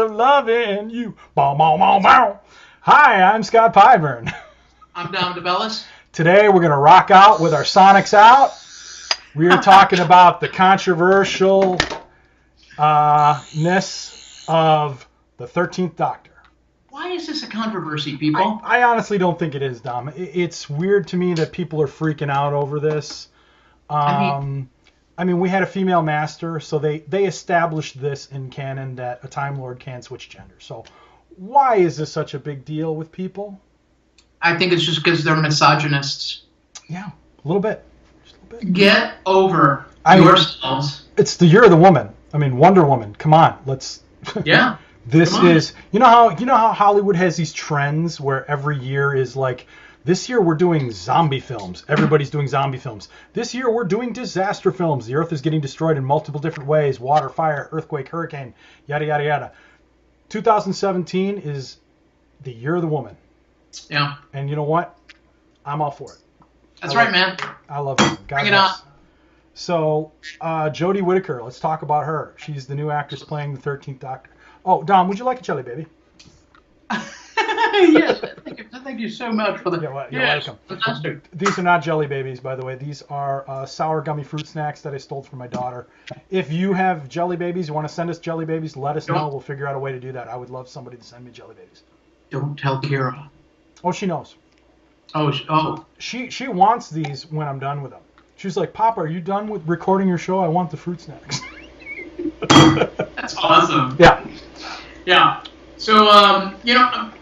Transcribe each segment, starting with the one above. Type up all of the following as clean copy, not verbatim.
of loving you. Bow, bow, bow, bow. Hi, I'm Scott Pyburn. I'm Dom DeBellis. Today we're going to rock out with our Sonics out. We are talking about the controversialness of the 13th Doctor. Why is this a controversy, people? I honestly don't think it is, Dom. It's weird to me that people are freaking out over this. I mean, we had a female master, so they established this in canon that a Time Lord can switch gender. So why is this such a big deal with people? I think it's just because they're misogynists. Yeah, a little bit. Just a little bit. Get over yourselves. It's the year of the woman. I mean, Wonder Woman. Come on, let's. Yeah. This is you know how Hollywood has these trends where every year is like, this year we're doing zombie films. Everybody's doing zombie films. This year we're doing disaster films. The Earth is getting destroyed in multiple different ways: water, fire, earthquake, hurricane, yada yada yada. 2017 is the year of the woman. Yeah. And you know what? I'm all for it. That's right, man. I love it. Bring it on. So, Jodie Whittaker, let's talk about her. She's the new actress playing the 13th Doctor. Oh, Dom, would you like a jelly baby? Yes, thank you so much for the. You're welcome. Fantastic. These are not jelly babies, by the way. These are sour gummy fruit snacks that I stole from my daughter. If you have jelly babies, you want to send us jelly babies, let us know. We'll figure out a way to do that. I would love somebody to send me jelly babies. Don't tell Kira. Oh, she knows. Oh. She wants these when I'm done with them. She's like, Papa, are you done with recording your show? I want the fruit snacks. That's awesome. Yeah. Yeah. So,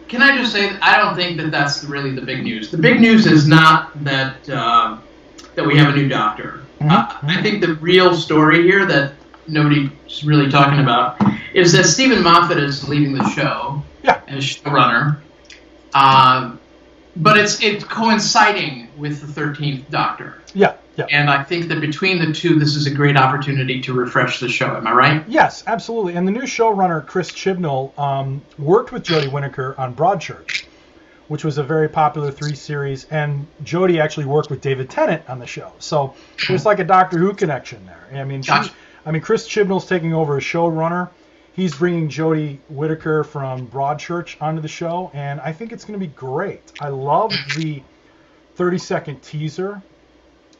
can I just say that I don't think that that's really the big news. The big news is not that that we have a new Doctor. Mm-hmm. I think the real story here that nobody's really talking about is that Stephen Moffat is leaving the show as showrunner. But it's coinciding with the 13th Doctor. Yeah. And I think that between the two, this is a great opportunity to refresh the show. Am I right? Yes, absolutely. And the new showrunner, Chris Chibnall, worked with Jodie Whittaker on Broadchurch, which was a very popular 3-series. And Jodie actually worked with David Tennant on the show. So there's like a Doctor Who connection there. I mean, Chris Chibnall's taking over as showrunner. He's bringing Jodie Whittaker from Broadchurch onto the show, and I think it's going to be great. I love the 30-second teaser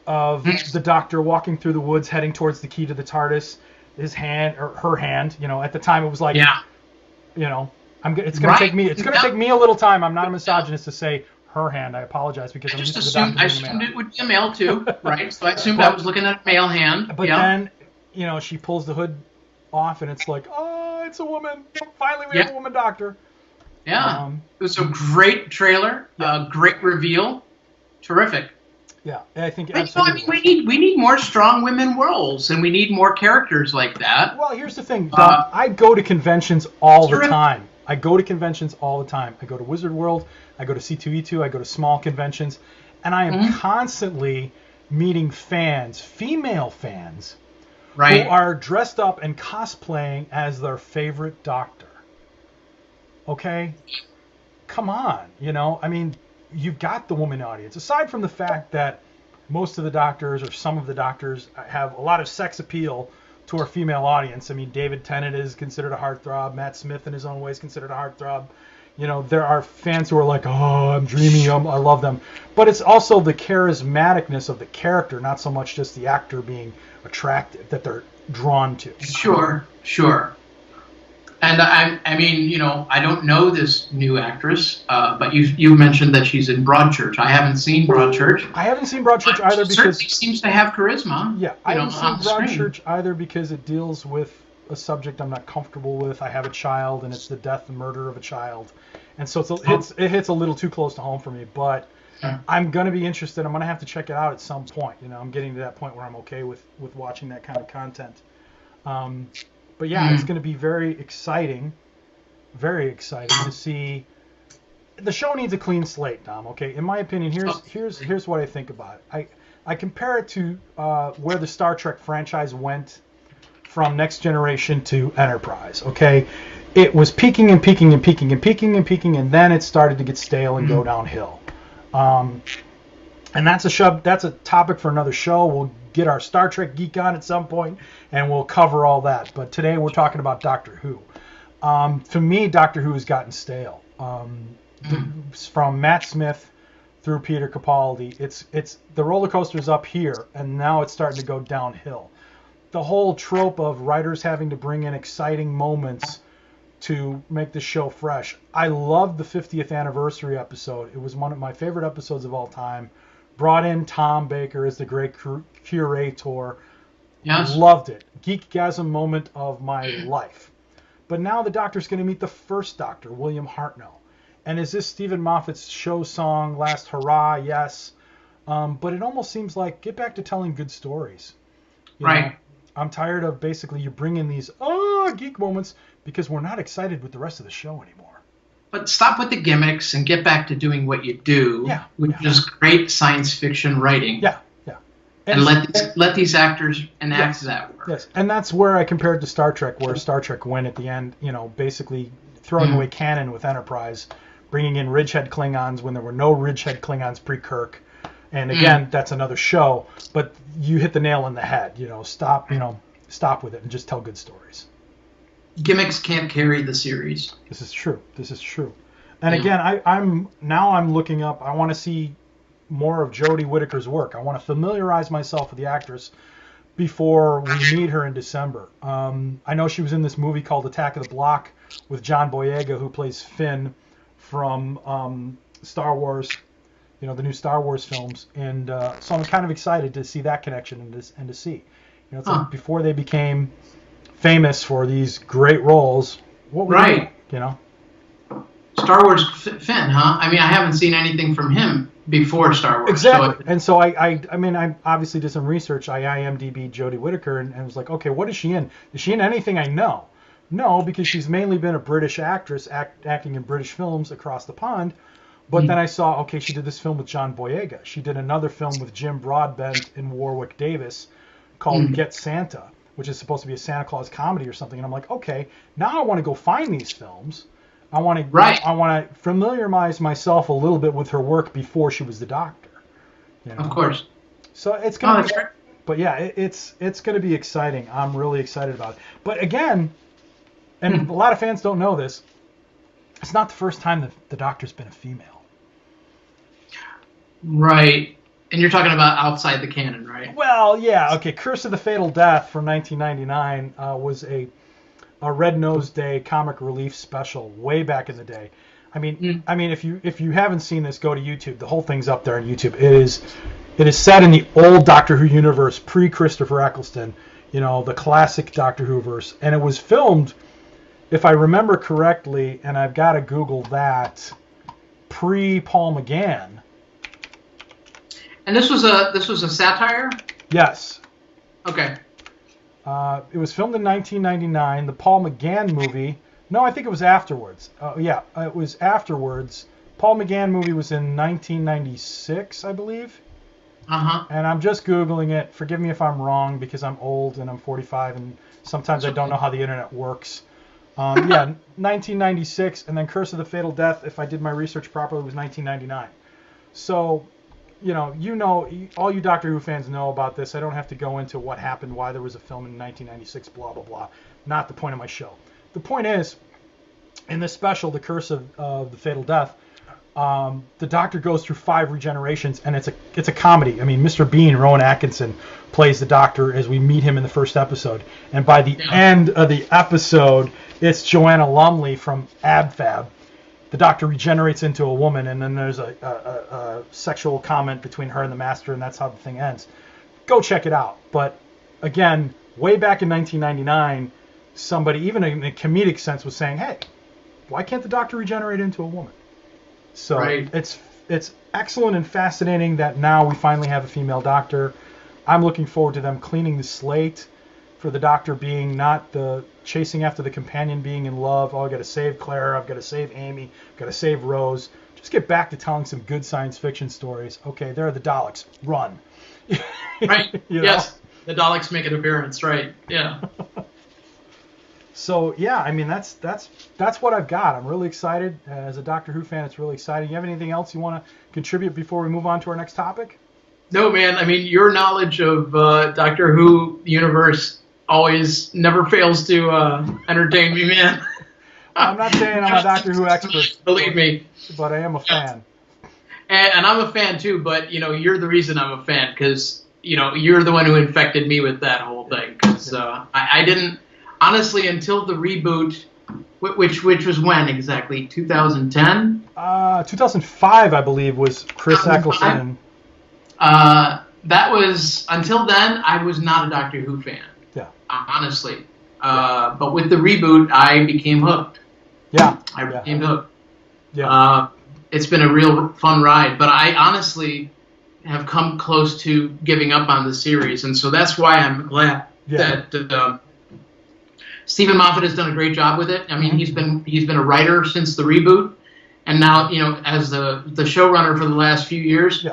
of the Doctor walking through the woods, heading towards the key to the TARDIS. His hand or her hand. At the time it was like, it's going to take me. It's going to take me a little time. I'm not a misogynist to say her hand. I apologize because I'm used to the Doctor. I assumed it would be a male too, right? So I assumed I was looking at a male hand. But then, she pulls the hood off, and it's like, oh, it's a woman. Finally, we have a woman Doctor. Yeah. It was a great trailer, great reveal, terrific. Yeah, I think. We need more strong women roles, and we need more characters like that. Well, here's the thing, Dom. I go to conventions all the time. I go to Wizard World. I go to C2E2. I go to small conventions, and I am constantly meeting fans, female fans, who are dressed up and cosplaying as their favorite Doctor. Okay? Come on, I mean, you've got the woman audience. Aside from the fact that most of the Doctors or some of the Doctors have a lot of sex appeal to our female audience. I mean, David Tennant is considered a heartthrob. Matt Smith in his own way is considered a heartthrob. There are fans who are like, oh, I'm dreamy, I love them. But it's also the charismaticness of the character, not so much just the actor being attractive that they're drawn to. Sure. And I mean, I don't know this new actress, but you mentioned that she's in Broadchurch. I haven't seen Broadchurch. I haven't seen Broadchurch either because certainly seems to have charisma. Yeah, I haven't seen Broadchurch either because it deals with a subject I'm not comfortable with. I have a child, and it's the death and murder of a child, and so it hits a little too close to home for me. But I'm going to be interested. I'm going to have to check it out at some point. I'm getting to that point where I'm okay with watching that kind of content. But yeah, it's going to be very exciting to see. The show needs a clean slate, Dom. Okay, in my opinion, here's what I think about it. I compare it to where the Star Trek franchise went from Next Generation to Enterprise. Okay, it was peaking and peaking and peaking and peaking and peaking, and then it started to get stale and go downhill. And that's a topic for another show. We'll get our Star Trek geek on at some point, and we'll cover all that. But today we're talking about Doctor Who. To me, Doctor Who has gotten stale. From Matt Smith through Peter Capaldi, it's the roller coaster's up here, and now it's starting to go downhill. The whole trope of writers having to bring in exciting moments to make the show fresh. I loved the 50th anniversary episode. It was one of my favorite episodes of all time. Brought in Tom Baker as the great curator. Yes. Loved it. Geekgasm moment of my life. But now the Doctor's going to meet the first Doctor, William Hartnell. And is this Stephen Moffat's show song, Last Hurrah? Yes. But it almost seems like, get back to telling good stories. You know, I'm tired of basically you bring in these geek moments because we're not excited with the rest of the show anymore. But stop with the gimmicks and get back to doing what you do, which is great science fiction writing. Yeah. And let these actors enact that work. Yes, and that's where I compare it to Star Trek, where Star Trek went at the end, basically throwing away canon with Enterprise, bringing in Ridgehead Klingons when there were no Ridgehead Klingons pre-Kirk. And again, that's another show, but you hit the nail on the head. Stop with it and just tell good stories. Gimmicks can't carry the series. This is true. And again, I'm looking up. I want to see more of Jodie Whittaker's work. I want to familiarize myself with the actress before we meet her in December. I know she was in this movie called Attack of the Block with John Boyega, who plays Finn from Star Wars, the new Star Wars films. And so I'm kind of excited to see that connection and to see. It's like before they became famous for these great roles, what were they doing, Star Wars Finn, huh? I mean, I haven't seen anything from him before Star Wars. Exactly. And so I obviously did some research. I IMDb'd Jodie Whittaker and was like, okay, what is she in? Is she in anything I know? No, because she's mainly been a British actress acting in British films across the pond. But then I saw, okay, she did this film with John Boyega. She did another film with Jim Broadbent and Warwick Davis called Get Santa, which is supposed to be a Santa Claus comedy or something. And I'm like, okay, now I want to go find these films. I want to familiarize myself a little bit with her work before she was the Doctor. Of course. So it's going to but yeah, it's going to be exciting. I'm really excited about it. But again, and a lot of fans don't know this, it's not the first time that the Doctor's been a female. Right. And you're talking about outside the canon, right? Well, yeah. Okay. Curse of the Fatal Death from 1999 was a Red-Nosed Day comic relief special way back in the day. I mean, if you haven't seen this, go to YouTube. The whole thing's up there on YouTube. It is set in the old Doctor Who universe, pre-Christopher Eccleston, the classic Doctor Who verse, and it was filmed, if I remember correctly, and I've got to Google that, pre-Paul McGann. And this was a satire? Yes. Okay. It was filmed in 1999. The Paul McGann movie. No, I think it was afterwards. It was afterwards. Paul McGann movie was in 1996, I believe. And I'm just Googling it. Forgive me if I'm wrong because I'm old and I'm 45 and sometimes I don't know how the internet works. 1996, and then Curse of the Fatal Death, if I did my research properly, was 1999. So, all you Doctor Who fans know about this. I don't have to go into what happened, why there was a film in 1996, blah, blah, blah. Not the point of my show. The point is, in this special, The Curse of the Fatal Death, the Doctor goes through 5 regenerations, and it's a comedy. I mean, Mr. Bean, Rowan Atkinson, plays the Doctor as we meet him in the first episode. And by the end of the episode, it's Joanna Lumley from AbFab. The Doctor regenerates into a woman, and then there's a sexual comment between her and the Master, and that's how the thing ends. Go check it out. But again, way back in 1999, somebody, even in a comedic sense, was saying, hey, why can't the Doctor regenerate into a woman? So it's excellent and fascinating that now we finally have a female Doctor. I'm looking forward to them cleaning the slate for the Doctor being not the chasing after the companion being in love. Oh, I've got to save Claire. I've got to save Amy. I've got to save Rose. Just get back to telling some good science fiction stories. Okay, there are the Daleks. Run. Right. Yes. The Daleks make an appearance. Right. Yeah. So yeah, I mean that's what I've got. I'm really excited. As a Doctor Who fan, it's really exciting. You have anything else you want to contribute before we move on to our next topic? No, man. I mean, your knowledge of Doctor Who universe always never fails to entertain me, man. I'm not saying I'm a Doctor Who expert. Believe me. But I am a fan. And I'm a fan too, but, you're the reason I'm a fan, because, you're the one who infected me with that whole thing. Because I didn't, honestly, until the reboot, which was when exactly? 2010? 2005, I believe, was Chris Eccleston. That was, until then, I was not a Doctor Who fan. Yeah. Honestly. But with the reboot, I became hooked. Yeah. I became hooked. Yeah. It's been a real fun ride, but I honestly have come close to giving up on the series, and so that's why I'm glad that Stephen Moffat has done a great job with it. I mean, he's been a writer since the reboot, and now as the showrunner for the last few years,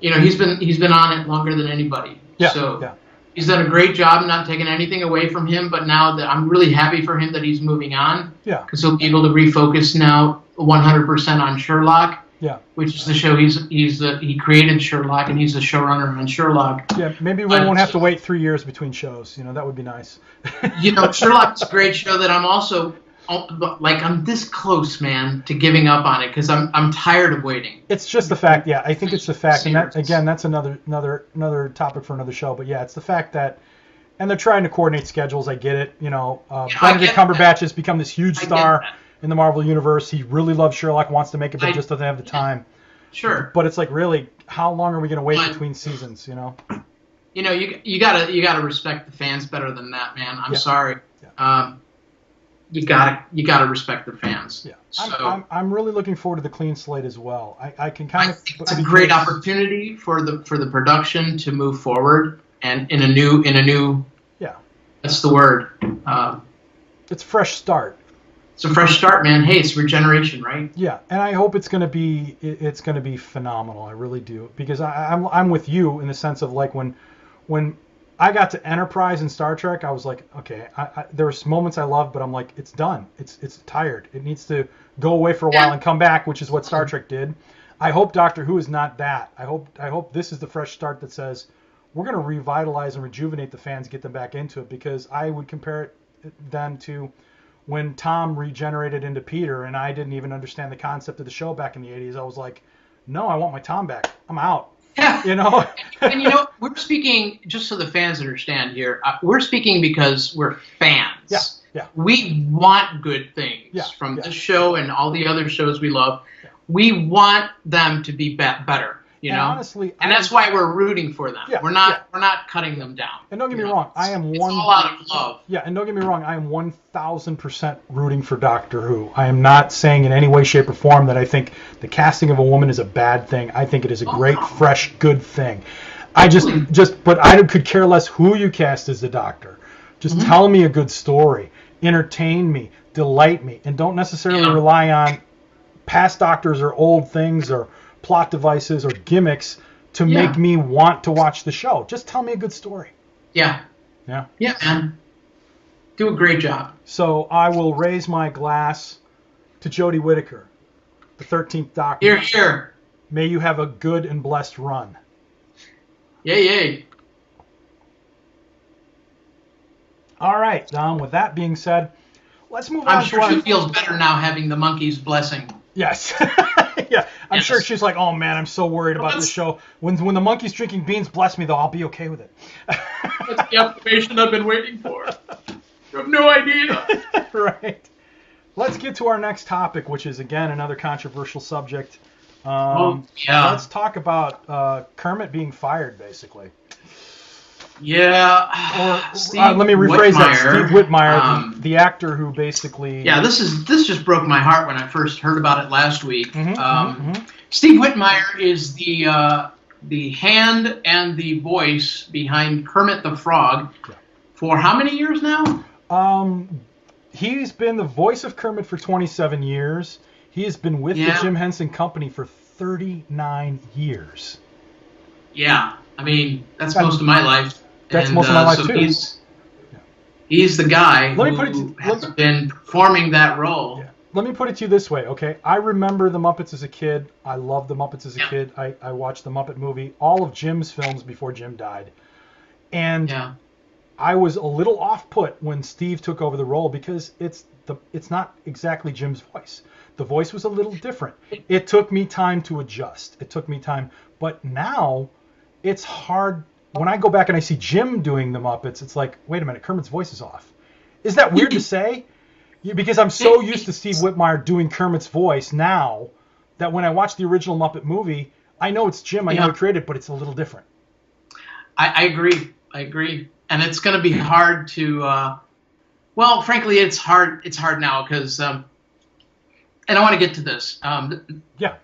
he's been on it longer than anybody. Yeah. So he's done a great job, not taking anything away from him. But now that I'm really happy for him that he's moving on, because he'll be able to refocus now 100% on Sherlock. Yeah, which is the show he created Sherlock, and he's the showrunner on Sherlock. Yeah, maybe we won't have to wait 3 years between shows. That would be nice. Sherlock's a great show that I'm also I'm this close, man, to giving up on it because I'm tired of waiting. It's just the fact, I think it's the fact, and that again, that's another topic for another show. But it's the fact that, and they're trying to coordinate schedules. I get it. Benedict Cumberbatch has become this huge star in the Marvel Universe. He really loves Sherlock, wants to make it, but just doesn't have the time. Sure. But it's like, really, how long are we going to wait between seasons? You gotta respect the fans better than that, man. I'm sorry. Yeah. You gotta respect the fans. Yeah. So, I'm really looking forward to the clean slate as well. I can kind of. It's a great opportunity for the production to move forward and in a new. Yeah. That's the word. It's a fresh start. It's a fresh start, man. Hey, it's regeneration, right? Yeah, and I hope it's gonna be phenomenal. I really do, because I'm with you in the sense of like when I got to Enterprise and Star Trek, I was like, okay, there was moments I loved, but I'm like, it's done. It's tired. It needs to go away for a while and come back, which is what Star Trek did. I hope Doctor Who is not that. I hope this is the fresh start that says we're gonna revitalize and rejuvenate the fans, get them back into it, because I would compare it then to when Tom regenerated into Peter, and I didn't even understand the concept of the show back in the 80s. I was like, no, I want my Tom back. I'm out. Yeah. And we're speaking, just so the fans understand here, we're speaking because we're fans. Yeah. Yeah. We want good things from this show and all the other shows we love. Yeah. We want them to be better. Honestly, and that's why we're rooting for them. Yeah, we're not cutting them down. And don't get me wrong, I am all out of love. Yeah, and don't get me wrong, I am 1,000% rooting for Doctor Who. I am not saying in any way, shape, or form that I think the casting of a woman is a bad thing. I think it is a great, fresh, good thing. But I could care less who you cast as the Doctor. Just tell me a good story, entertain me, delight me, and don't necessarily rely on past Doctors or old things or plot devices or gimmicks to make me want to watch the show. Just tell me a good story. Yeah. Yeah. Yeah, man. Do a great job. So I will raise my glass to Jodie Whittaker, the 13th Doctor. Here, here. May you have a good and blessed run. Yay, yay. All right, Don, with that being said, let's move on. I'm sure she feels better now having the monkey's blessing. Yes. Yeah, I'm sure she's like, oh man, I'm so worried about this show. When the monkey's drinking beans, bless me though, I'll be okay with it. That's the affirmation I've been waiting for. You have no idea. Right. Let's get to our next topic, which is again another controversial subject. Let's talk about Kermit being fired, basically. Yeah. Or let me rephrase that. Steve Whitmire, the actor who basically. Yeah, this just broke my heart when I first heard about it last week. Steve Whitmire is the hand and the voice behind Kermit the Frog for how many years now? He's been the voice of Kermit for 27 years. He has been with the Jim Henson Company for 39 years. Yeah, I mean that's most of my life. That's most of my life too. He's the guy who has been performing that role. Yeah. Let me put it to you this way, okay? I remember the Muppets as a kid. I loved the Muppets as a kid. I watched the Muppet movie, all of Jim's films before Jim died. And I was a little off-put when Steve took over the role because it's it's not exactly Jim's voice. The voice was a little different. It took me time to adjust. It took me time. But now it's hard. When I go back and I see Jim doing the Muppets, it's like, wait a minute, Kermit's voice is off. Is that weird to say? Because I'm so used to Steve Whitmire doing Kermit's voice now that when I watch the original Muppet movie, I know it's Jim. I know he created it, but it's a little different. I agree. And it's going to be hard to, well, frankly, it's hard now because, and I want to get to this. Yeah.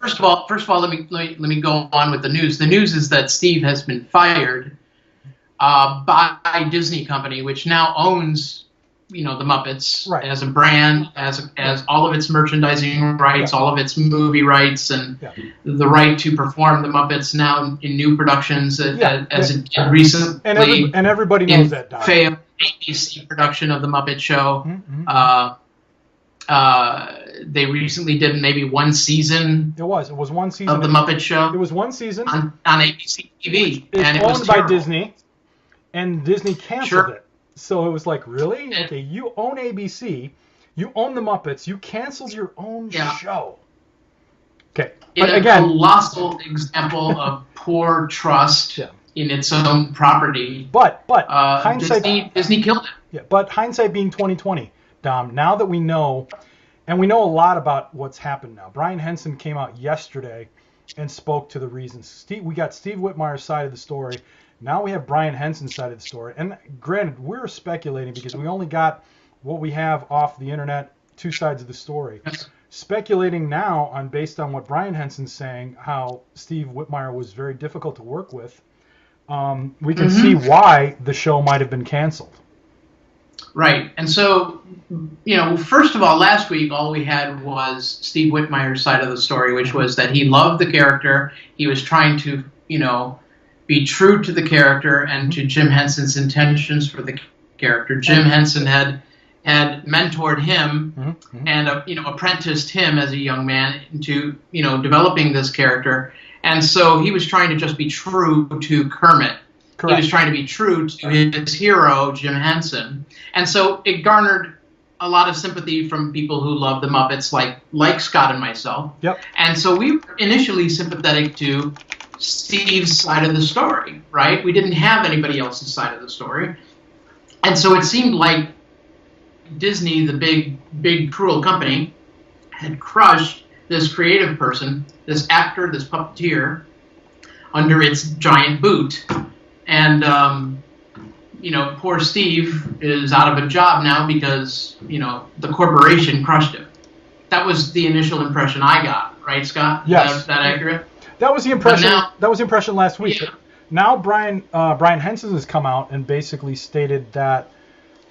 First of all, let me go on with the news. The news is that Steve has been fired by Disney Company, which now owns, the Muppets as a brand, as all of its merchandising rights, all of its movie rights, and the right to perform the Muppets now in new productions as it did recently. And everybody knows that. Don. Failed ABC production of the Muppet Show. They recently did maybe one season. It was one season of the Muppet Show. It was one season on ABC TV, and it was owned by Disney, and Disney canceled it. So it was like, really? Okay, you own ABC, you own the Muppets, you canceled your own show. Okay, but again, a colossal example of poor trust in its own property. But hindsight, Disney killed it. Yeah, but hindsight being 2020, Dom. Now that we know, and we know a lot about what's happened now. Brian Henson came out yesterday and spoke to the reasons. We got Steve Whitmire's side of the story. Now we have Brian Henson's side of the story. And granted, we're speculating because we only got what we have off the internet, two sides of the story. Speculating now based on what Brian Henson's saying, how Steve Whitmire was very difficult to work with, we can see why the show might have been canceled. Right. And so, first of all, last week, all we had was Steve Whitmire's side of the story, which was that he loved the character. He was trying to, be true to the character and to Jim Henson's intentions for the character. Jim Henson had mentored him and apprenticed him as a young man into developing this character, and so he was trying to just be true to Kermit. Correct. He was trying to be true to his hero, Jim Henson, and so it garnered a lot of sympathy from people who love the Muppets, like Scott and myself. Yep. And so we were initially sympathetic to Steve's side of the story, right? We didn't have anybody else's side of the story. And so it seemed like Disney, the big cruel company, had crushed this creative person, this actor, this puppeteer, under its giant boot. And, poor Steve is out of a job now because, the corporation crushed him. That was the initial impression I got, right, Scott? Yes. Is that accurate? That was the impression. Now, that was the impression last week. Yeah. Now Brian Henson has come out and basically stated that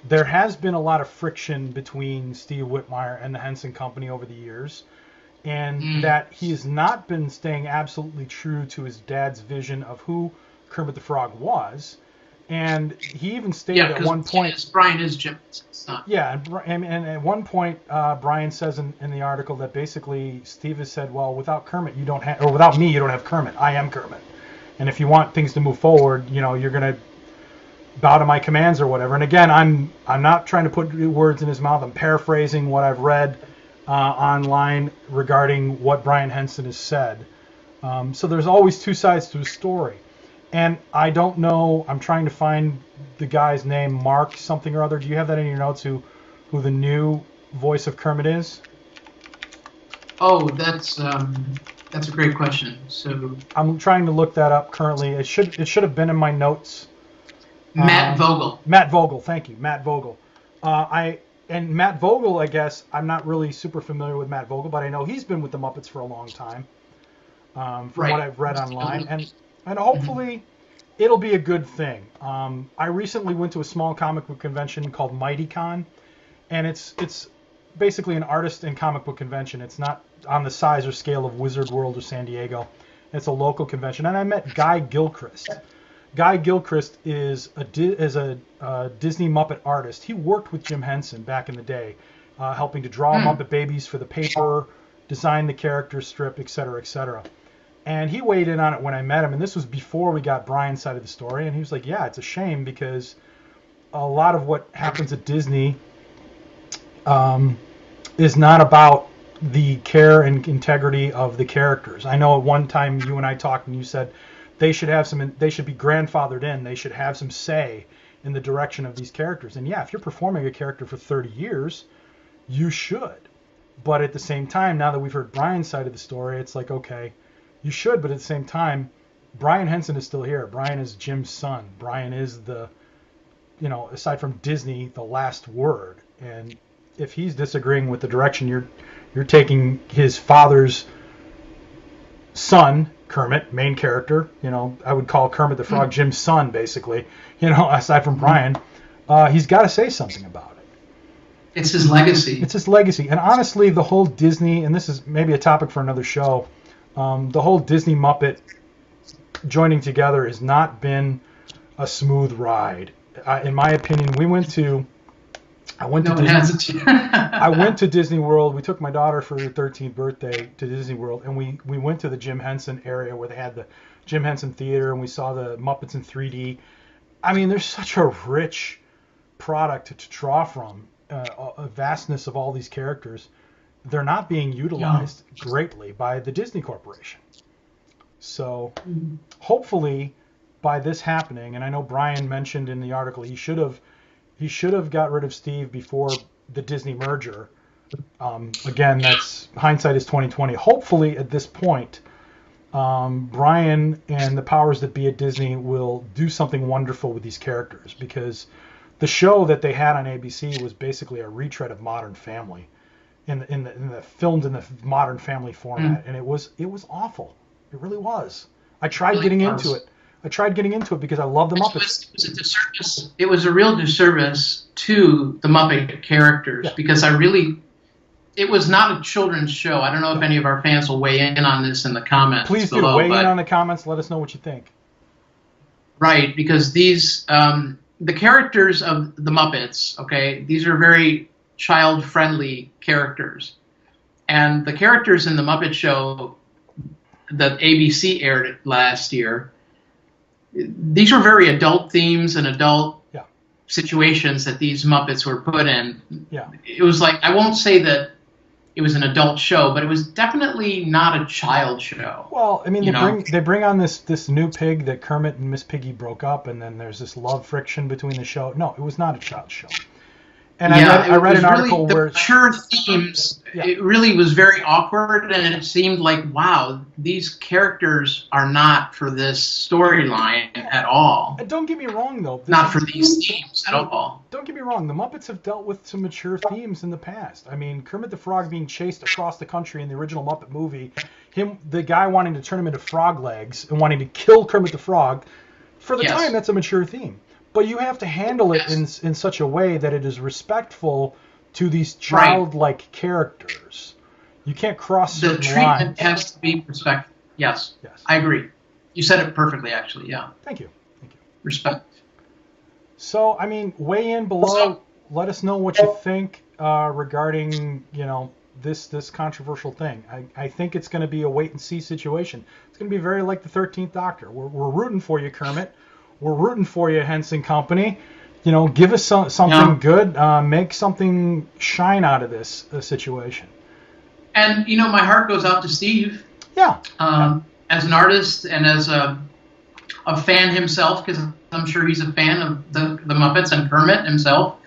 there has been a lot of friction between Steve Whitmire and the Henson Company over the years, and that he has not been staying absolutely true to his dad's vision of who Kermit the Frog was. And he even stated at one point, Brian is Jim's son. Yeah, and at one point, Brian says in the article that basically Steve has said, well, without Kermit, you don't have, or without me, you don't have Kermit. I am Kermit. And if you want things to move forward, you're going to bow to my commands or whatever. And again, I'm not trying to put words in his mouth. I'm paraphrasing what I've read online regarding what Brian Henson has said. So there's always two sides to a story. And I don't know, I'm trying to find the guy's name, Mark something or other. Do you have that in your notes, who the new voice of Kermit is? Oh, that's a great question. So I'm trying to look that up currently. It should have been in my notes. Matt Vogel. Matt Vogel, thank you, Matt Vogel. Matt Vogel, I guess, I'm not really super familiar with Matt Vogel, but I know he's been with the Muppets for a long time, from what I've read online. And hopefully it'll be a good thing. I recently went to a small comic book convention called MightyCon, and it's basically an artist and comic book convention. It's not on the size or scale of Wizard World or San Diego. It's a local convention, and I met Guy Gilchrist. Guy Gilchrist is a Disney Muppet artist. He worked with Jim Henson back in the day, helping to draw Muppet Babies for the paper, design the character strip, etc., etc. And he weighed in on it when I met him, and this was before we got Brian's side of the story, and he was like, yeah, it's a shame because a lot of what happens at Disney is not about the care and integrity of the characters. I know at one time you and I talked and you said they should be grandfathered in. They should have some say in the direction of these characters. And yeah, if you're performing a character for 30 years, you should. But at the same time, now that we've heard Brian's side of the story, it's like, okay, you should, but at the same time, Brian Henson is still here. Brian is Jim's son. Brian is aside from Disney, the last word. And if he's disagreeing with the direction you're taking his father's son, Kermit, main character, I would call Kermit the Frog Jim's son, basically, aside from Brian, he's got to say something about it. It's his legacy. It's his legacy. And honestly, the whole Disney, and this is maybe a topic for another show, the whole Disney Muppet joining together has not been a smooth ride. In my opinion, I went to Disney World. We took my daughter for her 13th birthday to Disney World, and we went to the Jim Henson area where they had the Jim Henson Theater, and we saw the Muppets in 3D. I mean, there's such a rich product to draw from, a vastness of all these characters. They're not being utilized greatly by the Disney Corporation. So hopefully by this happening, and I know Brian mentioned in the article he should have got rid of Steve before the Disney merger. Again, that's hindsight is 2020. Hopefully at this point, Brian and the powers that be at Disney will do something wonderful with these characters, because the show that they had on ABC was basically a retread of Modern Family, filmed in the Modern Family format, and it was awful. It really was. I tried getting into it. Because I love the Muppets. It was a disservice. It was a real disservice to the Muppet characters, because it was not a children's show. I don't know if any of our fans will weigh in on this in the comments. Please do weigh in on the comments. Let us know what you think. Right, because these the characters of the Muppets, okay, these are very child-friendly characters, and the characters in the Muppet Show that ABC aired last year, these were very adult themes and adult situations that these Muppets were put in. Yeah. It was like, I won't say that it was an adult show, but it was definitely not a child show. Well, I mean, they bring on this new pig that Kermit and Miss Piggy broke up, and then there's this love friction between the show. No, it was not a child show. And I read an article where the mature themes. Yeah. It really was very awkward, and it seemed like, wow, these characters are not for this storyline at all. And don't get me wrong, though. Not for these themes at all. Don't get me wrong. The Muppets have dealt with some mature themes in the past. I mean, Kermit the Frog being chased across the country in the original Muppet movie, the guy wanting to turn him into frog legs and wanting to kill Kermit the Frog. For the time, that's a mature theme. But you have to handle it in such a way that it is respectful to these childlike characters. You can't cross certain lines. The treatment has to be respectful. Yes, I agree. You said it perfectly, actually. Yeah. Thank you. Respect. So, I mean, weigh in below. Let us know what you think regarding, this controversial thing. I think it's going to be a wait and see situation. It's going to be very like the 13th Doctor. We're rooting for you, Kermit. We're rooting for you, Henson Company. Give us something good. Make something shine out of this situation. And, my heart goes out to Steve. Yeah. As an artist and as a fan himself, because I'm sure he's a fan of the Muppets and Kermit himself.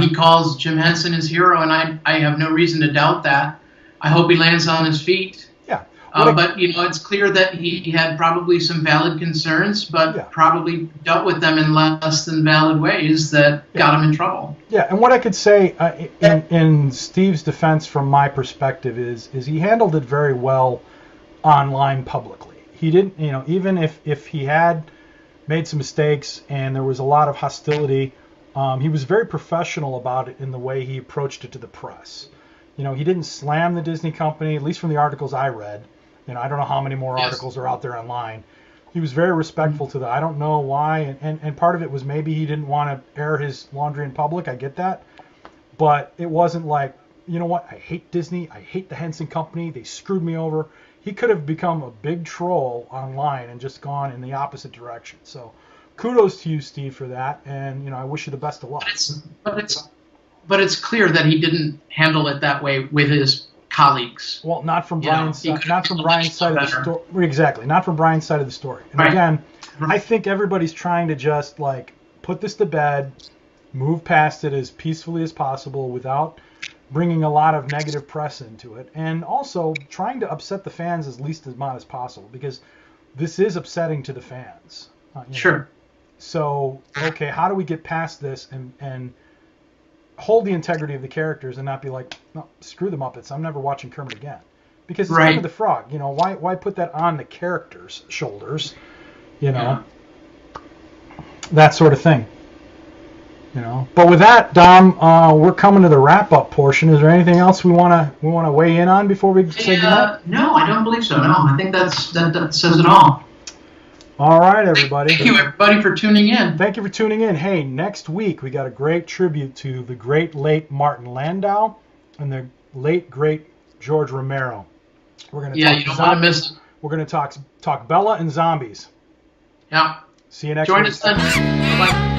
He calls Jim Henson his hero, and I have no reason to doubt that. I hope he lands on his feet. Yeah. But, it's clear that he had probably some valid concerns, but probably dealt with them in less than valid ways that got him in trouble. Yeah, and what I could say in Steve's defense from my perspective is he handled it very well online publicly. He didn't, even if he had made some mistakes and there was a lot of hostility, he was very professional about it in the way he approached it to the press. He didn't slam the Disney company, at least from the articles I read. I don't know how many more articles are out there online. He was very respectful to that. I don't know why, and part of it was maybe he didn't want to air his laundry in public. I get that. But it wasn't like, you know what, I hate Disney. I hate the Henson Company. They screwed me over. He could have become a big troll online and just gone in the opposite direction. So kudos to you, Steve, for that. And, I wish you the best of luck. But but it's clear that he didn't handle it that way with his colleagues. Well, not from Brian's side of the story. Exactly, not from Brian's side of the story. And again, I think everybody's trying to just like put this to bed, move past it as peacefully as possible without bringing a lot of negative press into it, and also trying to upset the fans as least amount as possible, because this is upsetting to the fans. Sure. Know? So, okay, how do we get past this and hold the integrity of the characters and not be like, no, screw the Muppets, I'm never watching Kermit again. Because it's Kermit the Frog, why put that on the characters' shoulders, that sort of thing. But with that, Dom, we're coming to the wrap-up portion. Is there anything else we want to weigh in on before we say goodnight? No, I don't believe so. No, I think that says it all. All right, everybody. Thank you, everybody, for tuning in. Thank you for tuning in. Hey, next week we got a great tribute to the great late Martin Landau and the late great George Romero. We're going to talk you don't want to miss. We're going to talk Bella and zombies. Yeah. See you next week. Join us then. Bye.